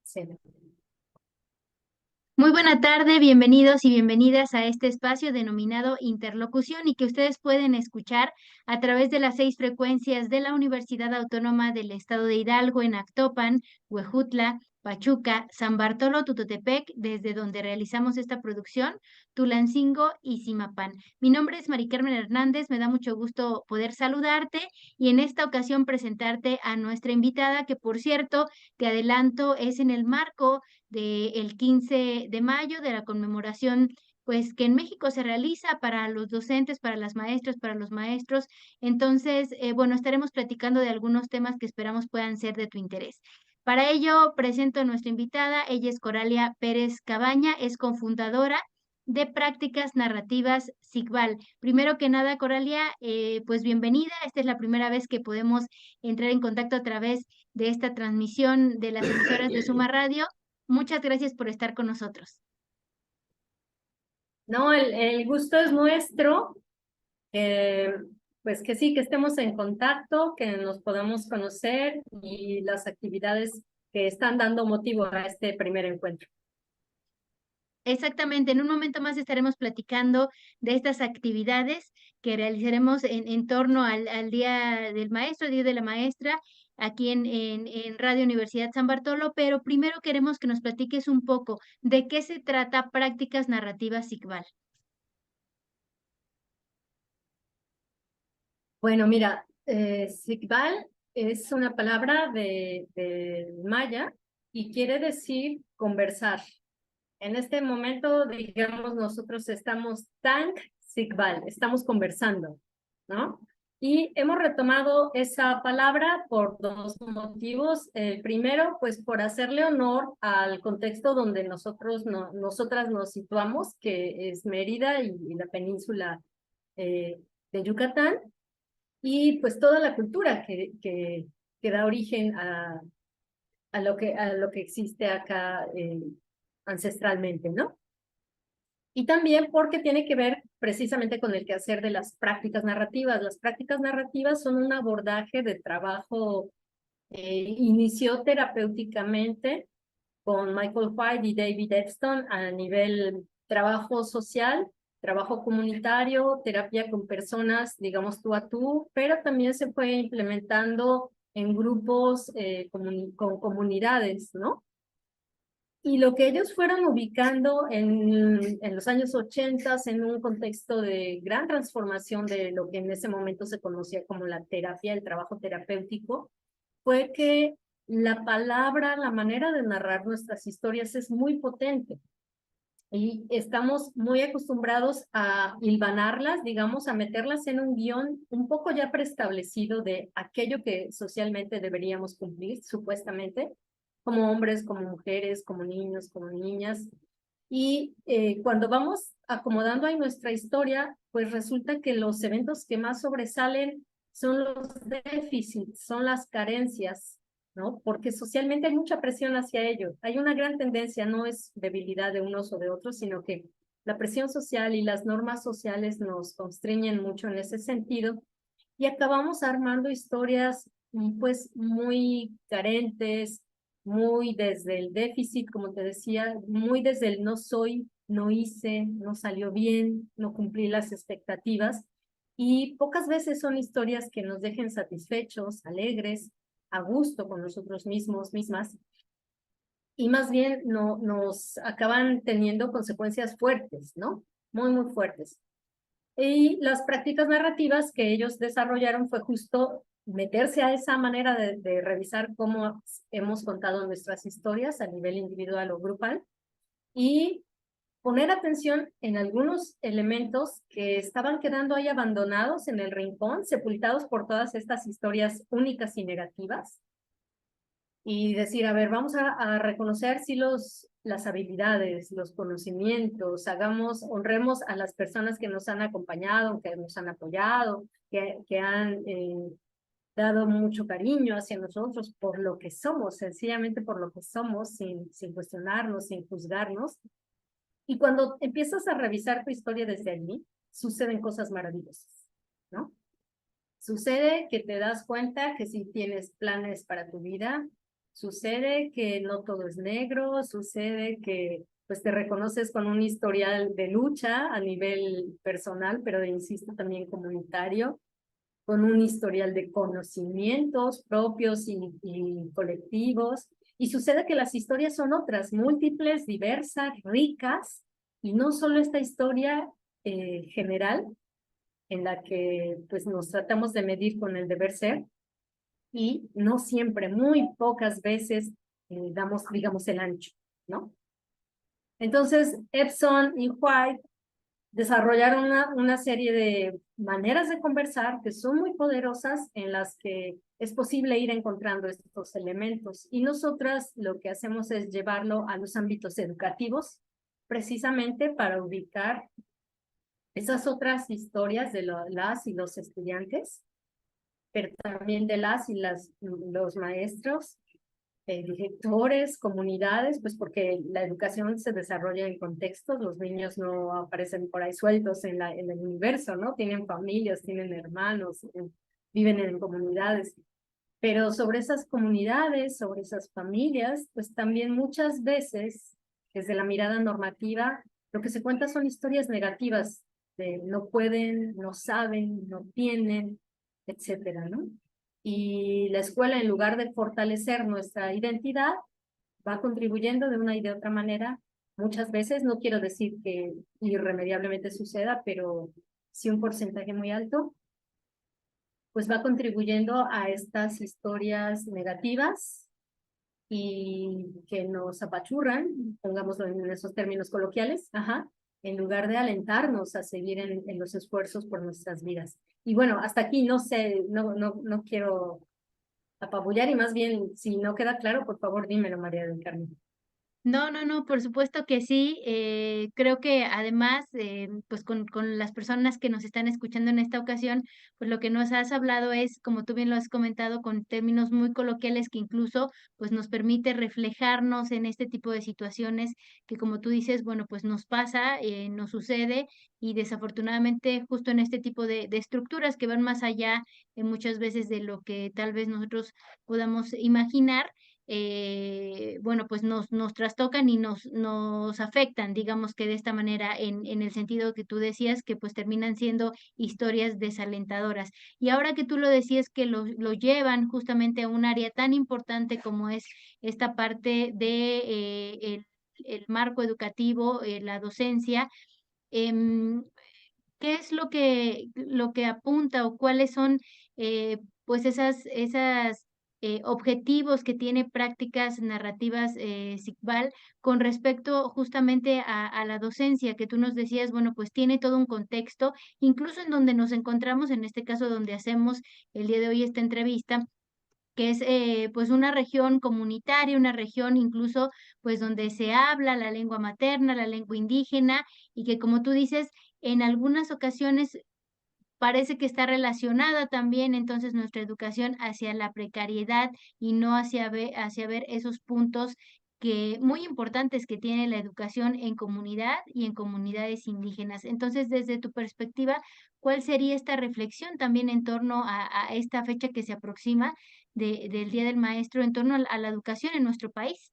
Sí. Muy buena tarde, bienvenidos y bienvenidas a este espacio denominado Interlocución y que ustedes pueden escuchar a través de las 6 frecuencias de la Universidad Autónoma del Estado de Hidalgo en Actopan, Huejutla, Pachuca, San Bartolo, Tutotepec, desde donde realizamos esta producción, Tulancingo y Zimapán. Mi nombre es Mari Carmen Hernández, me da mucho gusto poder saludarte y en esta ocasión presentarte a nuestra invitada, que por cierto, te adelanto, es en el marco del 15 de mayo, de la conmemoración, pues que en México se realiza para los docentes, para las maestras, para los maestros. Entonces, bueno, estaremos platicando de algunos temas que esperamos puedan ser de tu interés. Para ello, presento a nuestra invitada. Ella es Coralia Pérez Cabaña, es cofundadora de Prácticas Narrativas SICVAL. Primero que nada, Coralia, pues bienvenida. Esta es la primera vez que podemos entrar en contacto a través de esta transmisión de las emisoras de Suma Radio. Muchas gracias por estar con nosotros. No, el gusto es nuestro, eh, pues que sí, que estemos en contacto, que nos podamos conocer y las actividades que están dando motivo a este primer encuentro. Exactamente, en un momento más estaremos platicando de estas actividades que realizaremos en torno al Día del Maestro, Día de la Maestra, aquí en Radio Universidad San Bartolo, pero primero queremos que nos platiques un poco de qué se trata Prácticas Narrativas SICVAL. Bueno, mira, Sikbal es una palabra de maya y quiere decir conversar. En este momento, digamos, nosotros estamos Tank Sikbal, estamos conversando, ¿no? Y hemos retomado esa palabra por dos motivos. El primero, pues por hacerle honor al contexto donde nosotras nos situamos, que es Mérida y la península eh, de Yucatán, y pues toda la cultura que da origen a lo que existe acá ancestralmente, ¿no? Y también porque tiene que ver precisamente con el quehacer de las prácticas narrativas. Las prácticas narrativas son un abordaje de trabajo, inició terapéuticamente con Michael White y David Epstein a nivel trabajo social, trabajo comunitario, terapia con personas, digamos tú a tú, pero también se fue implementando en grupos, con comunidades, ¿no? Y lo que ellos fueron ubicando en los años 80 en un contexto de gran transformación de lo que en ese momento se conocía como la terapia, el trabajo terapéutico, fue que la palabra, la manera de narrar nuestras historias es muy potente y estamos muy acostumbrados a hilvanarlas, digamos, a meterlas en un guión un poco ya preestablecido de aquello que socialmente deberíamos cumplir, supuestamente, como hombres, como mujeres, como niños, como niñas. Y cuando vamos acomodando ahí nuestra historia, pues resulta que los eventos que más sobresalen son los déficits, son las carencias, ¿no? Porque socialmente hay mucha presión hacia ello. Hay una gran tendencia, no es debilidad de unos o de otros, sino que la presión social y las normas sociales nos constriñen mucho en ese sentido y acabamos armando historias pues muy carentes, muy desde el déficit, como te decía, muy desde el no soy, no hice, no salió bien, no cumplí las expectativas. Y pocas veces son historias que nos dejen satisfechos, alegres, a gusto con nosotros mismos, mismas, y más bien nos acaban teniendo consecuencias fuertes, ¿no? Muy, muy fuertes. Y las prácticas narrativas que ellos desarrollaron fue justo meterse a esa manera de revisar cómo hemos contado nuestras historias a nivel individual o grupal y poner atención en algunos elementos que estaban quedando ahí abandonados en el rincón, sepultados por todas estas historias únicas y negativas, y decir, a ver, vamos a reconocer si las habilidades, los conocimientos, honremos a las personas que nos han acompañado, que nos han apoyado, que han dado mucho cariño hacia nosotros por lo que somos, sencillamente por lo que somos, sin cuestionarnos, sin juzgarnos. Y cuando empiezas a revisar tu historia desde allí, suceden cosas maravillosas, ¿no? Sucede que te das cuenta que si tienes planes para tu vida, sucede que no todo es negro, sucede que pues te reconoces con un historial de lucha a nivel personal, pero insisto también comunitario, con un historial de conocimientos propios y colectivos. Y sucede que las historias son otras, múltiples, diversas, ricas, y no solo esta historia general en la que pues nos tratamos de medir con el deber ser, y no siempre, muy pocas veces damos, digamos, el ancho, ¿no? Entonces, Epson y White desarrollaron una serie de maneras de conversar que son muy poderosas, en las que es posible ir encontrando estos elementos. Y nosotras lo que hacemos es llevarlo a los ámbitos educativos, precisamente para ubicar esas otras historias de las y los estudiantes, pero también de las y los maestros, directores, comunidades, pues porque la educación se desarrolla en contextos, los niños no aparecen por ahí sueltos en el universo, ¿no? Tienen familias, tienen hermanos, viven en comunidades. Pero sobre esas comunidades, sobre esas familias, pues también muchas veces, desde la mirada normativa, lo que se cuenta son historias negativas, de no pueden, no saben, no tienen, etcétera, ¿no? Y la escuela, en lugar de fortalecer nuestra identidad, va contribuyendo de una y de otra manera. Muchas veces, no quiero decir que irremediablemente suceda, pero sí un porcentaje muy alto, pues va contribuyendo a estas historias negativas y que nos apachurran, pongámoslo en esos términos coloquiales, ajá, en lugar de alentarnos a seguir en los esfuerzos por nuestras vidas. Y bueno, hasta aquí no sé, no quiero apabullar, y más bien, si no queda claro, por favor dímelo, María del Carmen. No, no, no, por supuesto que sí. Creo que además, pues con las personas que nos están escuchando en esta ocasión, pues lo que nos has hablado es, como tú bien lo has comentado, con términos muy coloquiales que incluso pues nos permite reflejarnos en este tipo de situaciones que, como tú dices, bueno, pues nos pasa, nos sucede y desafortunadamente justo en este tipo de estructuras que van más allá muchas veces de lo que tal vez nosotros podamos imaginar, bueno, pues nos trastocan y nos afectan, digamos que de esta manera, en el sentido que tú decías, que pues terminan siendo historias desalentadoras. Y ahora que tú lo decías, que lo llevan justamente a un área tan importante como es esta parte de el marco educativo, la docencia, em, ¿qué es lo que apunta o cuáles son, pues, esas objetivos que tiene Prácticas Narrativas, SICVAL con respecto justamente a la docencia? Que tú nos decías, bueno, pues tiene todo un contexto, incluso en donde nos encontramos, en este caso donde hacemos el día de hoy esta entrevista, que es, pues, una región comunitaria, una región incluso, pues, donde se habla la lengua materna, la lengua indígena, y que, como tú dices, en algunas ocasiones parece que está relacionada también, entonces, nuestra educación hacia la precariedad y no hacia ver esos puntos que muy importantes que tiene la educación en comunidad y en comunidades indígenas. Entonces, desde tu perspectiva, ¿cuál sería esta reflexión también en torno a esta fecha que se aproxima del Día del Maestro en torno a la educación en nuestro país?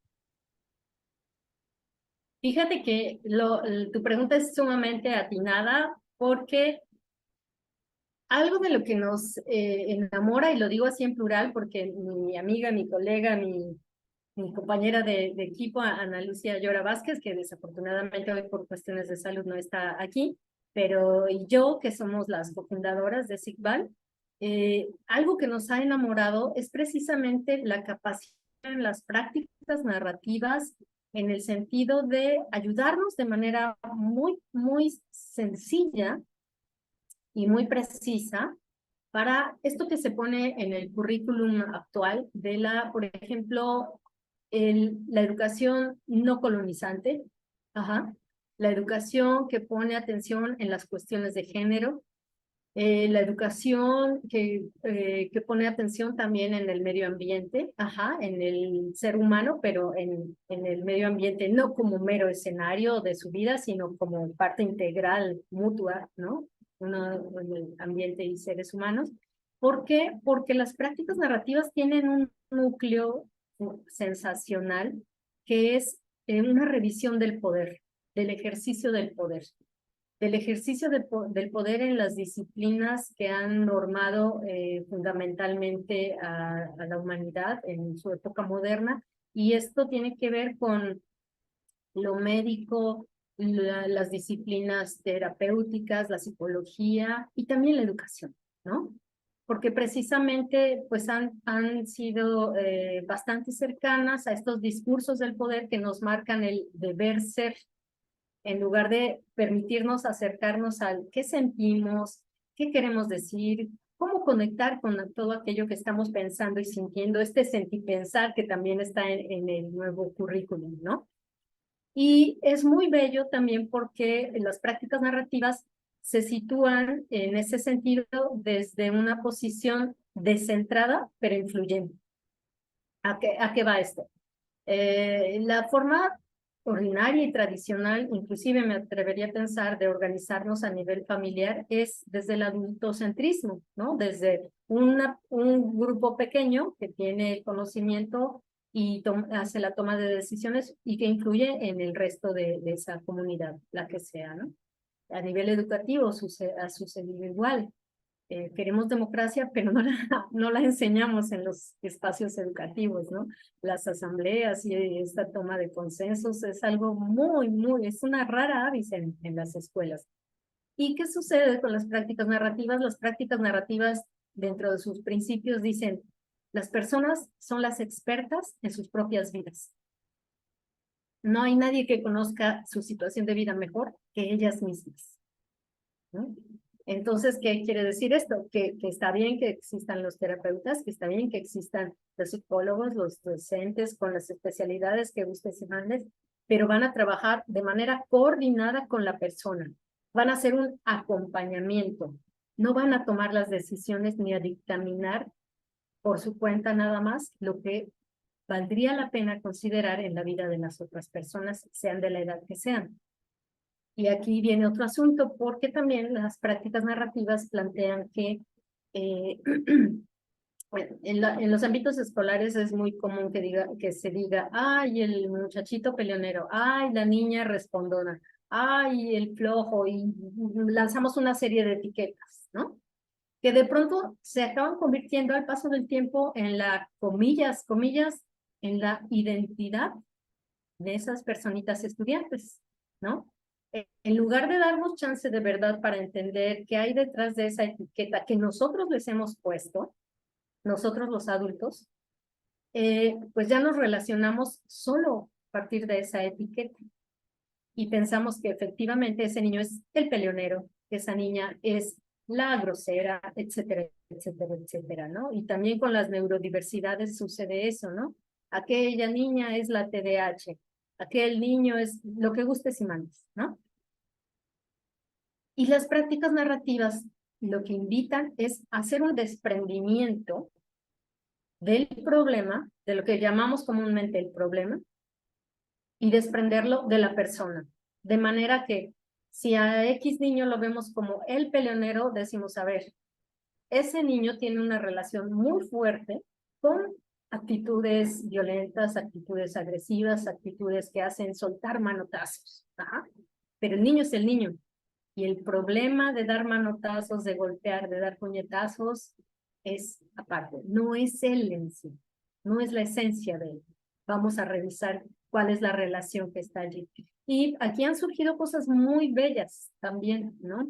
Fíjate que tu pregunta es sumamente atinada, porque algo de lo que nos enamora, y lo digo así en plural porque mi amiga, mi colega, mi compañera de equipo, Ana Lucia Llora Vázquez, que desafortunadamente hoy por cuestiones de salud no está aquí, pero y yo, que somos las cofundadoras de SICVAL, algo que nos ha enamorado es precisamente la capacidad en las prácticas narrativas, en el sentido de ayudarnos de manera muy sencilla y muy precisa para esto que se pone en el currículum actual de por ejemplo, la educación no colonizante, ajá, la educación que pone atención en las cuestiones de género, la educación que pone atención también en el medio ambiente, ajá, en el ser humano, pero en el medio ambiente no como mero escenario de su vida, sino como parte integral, mutua, ¿no? Uno en el ambiente y seres humanos. ¿Por qué? Porque las prácticas narrativas tienen un núcleo sensacional, que es una revisión del poder, del ejercicio del poder en las disciplinas que han normado fundamentalmente a la humanidad en su época moderna, y esto tiene que ver con lo médico, las disciplinas terapéuticas, la psicología y también la educación, ¿no? Porque precisamente pues han sido bastante cercanas a estos discursos del poder que nos marcan el deber ser, en lugar de permitirnos acercarnos al qué sentimos, qué queremos decir, cómo conectar con todo aquello que estamos pensando y sintiendo, este sentipensar que también está en el nuevo currículum, ¿no? Y es muy bello también porque las prácticas narrativas se sitúan en ese sentido desde una posición descentrada, pero influyente. ¿A qué va esto? La forma ordinaria y tradicional, inclusive me atrevería a pensar, de organizarnos a nivel familiar es desde el adultocentrismo, ¿no? Desde un grupo pequeño que tiene conocimiento y hace la toma de decisiones y que influye en el resto de esa comunidad, la que sea, ¿no? A nivel educativo ha sucedido igual. Queremos democracia, pero no la enseñamos en los espacios educativos, ¿no? Las asambleas y esta toma de consensos es algo es una rara avis en las escuelas. ¿Y qué sucede con las prácticas narrativas? Las prácticas narrativas, dentro de sus principios, dicen, las personas son las expertas en sus propias vidas. No hay nadie que conozca su situación de vida mejor que ellas mismas, ¿no? Entonces, ¿qué quiere decir esto? Que está bien que existan los terapeutas, que está bien que existan los psicólogos, los docentes con las especialidades que ustedes se manden, pero van a trabajar de manera coordinada con la persona. Van a hacer un acompañamiento. No van a tomar las decisiones ni a dictaminar por su cuenta nada más lo que valdría la pena considerar en la vida de las otras personas, sean de la edad que sean. Y aquí viene otro asunto, porque también las prácticas narrativas plantean que bueno, en los ámbitos escolares es muy común que se diga, ay, el muchachito peleonero, ay, la niña respondona, ay, el flojo, y lanzamos una serie de etiquetas, ¿no? Que de pronto se acaban convirtiendo al paso del tiempo en la, comillas, en la identidad de esas personitas estudiantes, ¿no? En lugar de darnos chance de verdad para entender qué hay detrás de esa etiqueta que nosotros les hemos puesto, nosotros los adultos, pues ya nos relacionamos solo a partir de esa etiqueta y pensamos que efectivamente ese niño es el peleonero, que esa niña es la grosera, etcétera, etcétera, etcétera, ¿no? Y también con las neurodiversidades sucede eso, ¿no? Aquella niña es la TDAH, aquel niño es lo que gustes y mandes, ¿no? Y las prácticas narrativas lo que invitan es hacer un desprendimiento del problema, de lo que llamamos comúnmente el problema, y desprenderlo de la persona. De manera que si a X niño lo vemos como el peleonero, decimos, a ver, ese niño tiene una relación muy fuerte con actitudes violentas, actitudes agresivas, actitudes que hacen soltar manotazos. Ajá. Pero el niño es el niño. Y el problema de dar manotazos, de golpear, de dar puñetazos, es aparte. No es él en sí. No es la esencia de él. Vamos a revisar cuál es la relación que está allí. Y aquí han surgido cosas muy bellas también, ¿no?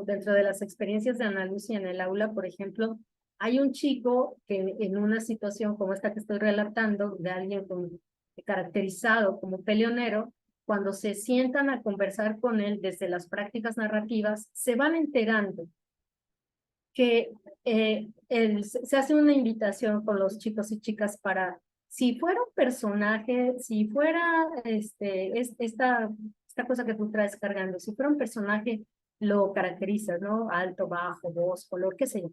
Dentro de las experiencias de Ana Lucia en el aula, por ejemplo, hay un chico que en una situación como esta que estoy relatando, de alguien caracterizado como peleonero, cuando se sientan a conversar con él desde las prácticas narrativas, se van enterando que se hace una invitación con los chicos y chicas para, si fuera un personaje, si fuera esta cosa que tú traes cargando, si fuera un personaje, lo caracterizas, ¿no? Alto, bajo, voz, color, qué sé yo.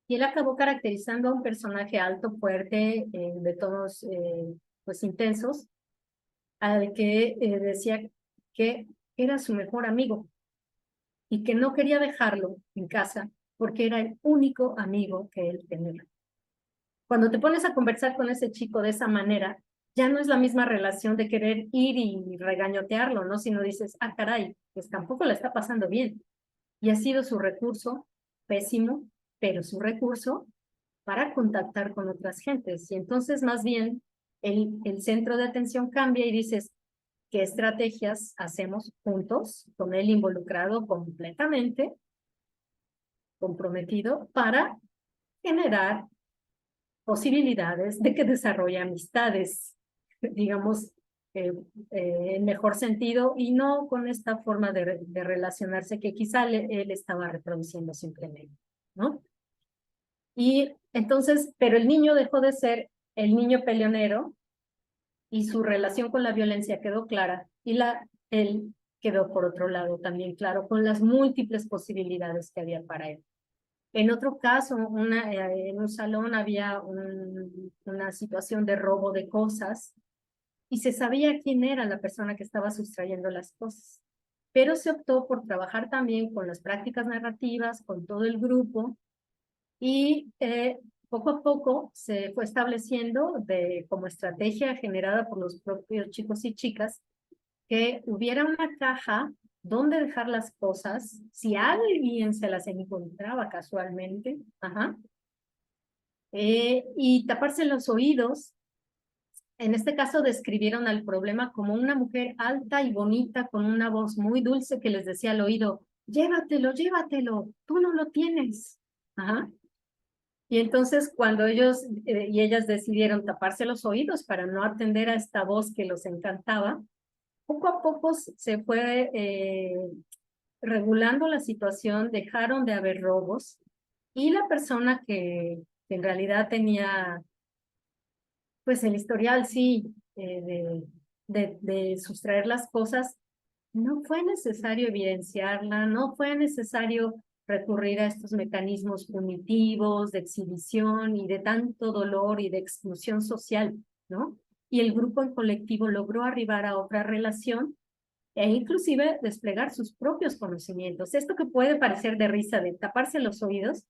Y él acabó caracterizando a un personaje alto, fuerte, de tonos pues intensos, al que decía que era su mejor amigo y que no quería dejarlo en casa porque era el único amigo que él tenía. Cuando te pones a conversar con ese chico de esa manera, ya no es la misma relación de querer ir y regañotearlo, ¿no? Sino dices, ah, caray, pues tampoco le está pasando bien. Y ha sido su recurso pésimo, pero su recurso para contactar con otras gentes. Y entonces más bien el centro de atención cambia y dices, ¿qué estrategias hacemos juntos, con él involucrado completamente, comprometido, para generar posibilidades de que desarrolle amistades, digamos, en mejor sentido y no con esta forma de relacionarse que quizá él estaba reproduciendo simplemente, ¿no? Y entonces, pero el niño dejó de ser el niño peleonero y su relación con la violencia quedó clara y él quedó por otro lado también claro con las múltiples posibilidades que había para él. En otro caso, en un salón había una situación de robo de cosas y se sabía quién era la persona que estaba sustrayendo las cosas. Pero se optó por trabajar también con las prácticas narrativas, con todo el grupo, y poco a poco se fue estableciendo como estrategia generada por los propios chicos y chicas que hubiera una caja donde dejar las cosas, si alguien se las encontraba casualmente, y taparse los oídos. En este caso describieron al problema como una mujer alta y bonita con una voz muy dulce que les decía al oído, llévatelo, llévatelo, tú no lo tienes. Ajá. Y entonces cuando ellos y ellas decidieron taparse los oídos para no atender a esta voz que los encantaba, poco a poco se fue regulando la situación, dejaron de haber robos y la persona que en realidad tenía pues el historial, sí, de sustraer las cosas, no fue necesario evidenciarla, no fue necesario recurrir a estos mecanismos punitivos de exhibición y de tanto dolor y de exclusión social, ¿no? Y el grupo en colectivo logró arribar a otra relación e inclusive desplegar sus propios conocimientos. Esto que puede parecer de risa, de taparse los oídos,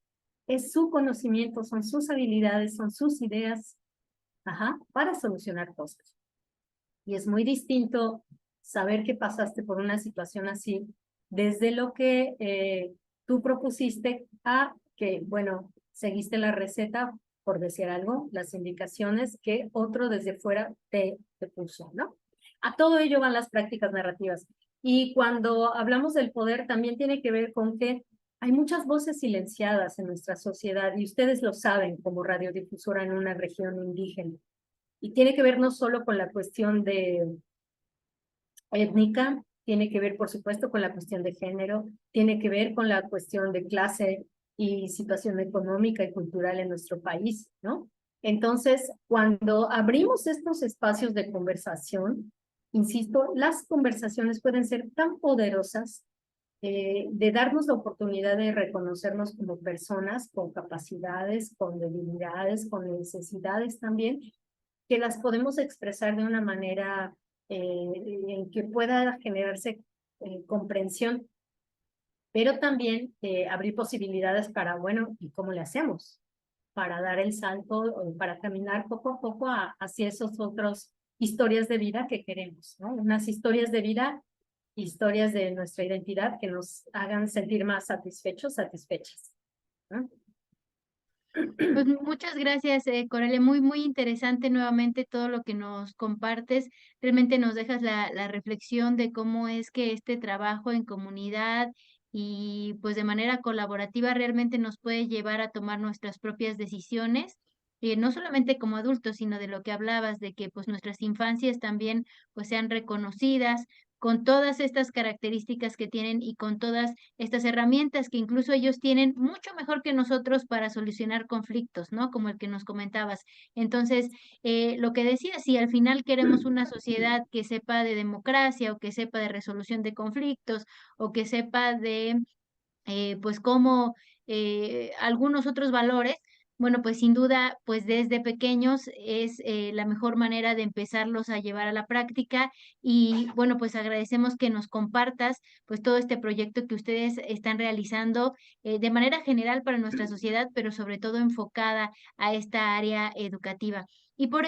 es su conocimiento, son sus habilidades, son sus ideas, para solucionar cosas. Y es muy distinto saber que pasaste por una situación así, desde lo que tú propusiste a que, bueno, seguiste la receta, por decir algo, las indicaciones que otro desde fuera te puso, ¿no? A todo ello van las prácticas narrativas. Y cuando hablamos del poder, también tiene que ver con que hay muchas voces silenciadas en nuestra sociedad, y ustedes lo saben como radiodifusora en una región indígena. Y tiene que ver no solo con la cuestión de étnica, tiene que ver, por supuesto, con la cuestión de género, tiene que ver con la cuestión de clase y situación económica y cultural en nuestro país, ¿no? Entonces, cuando abrimos estos espacios de conversación, insisto, las conversaciones pueden ser tan poderosas de darnos la oportunidad de reconocernos como personas con capacidades, con debilidades, con necesidades también, que las podemos expresar de una manera en que pueda generarse comprensión, pero también abrir posibilidades para, bueno, ¿y cómo le hacemos? Para dar el salto, para caminar poco a poco hacia esos otros historias de vida que queremos, ¿no? Unas historias de vida, historias de nuestra identidad que nos hagan sentir más satisfechos, satisfechas, ¿no? Pues muchas gracias, Coralia. Muy, muy interesante nuevamente todo lo que nos compartes. Realmente nos dejas la reflexión de cómo es que este trabajo en comunidad y pues de manera colaborativa realmente nos puede llevar a tomar nuestras propias decisiones. No solamente como adultos, sino de lo que hablabas, de que pues nuestras infancias también pues sean reconocidas con todas estas características que tienen y con todas estas herramientas que incluso ellos tienen mucho mejor que nosotros para solucionar conflictos, ¿no? Como el que nos comentabas. Entonces, lo que decía, si al final queremos una sociedad que sepa de democracia o que sepa de resolución de conflictos o que sepa de, pues, cómo algunos otros valores, Bueno, pues sin duda, pues desde pequeños es la mejor manera de empezarlos a llevar a la práctica y bueno, pues agradecemos que nos compartas pues todo este proyecto que ustedes están realizando de manera general para nuestra sociedad, pero sobre todo enfocada a esta área educativa. Y por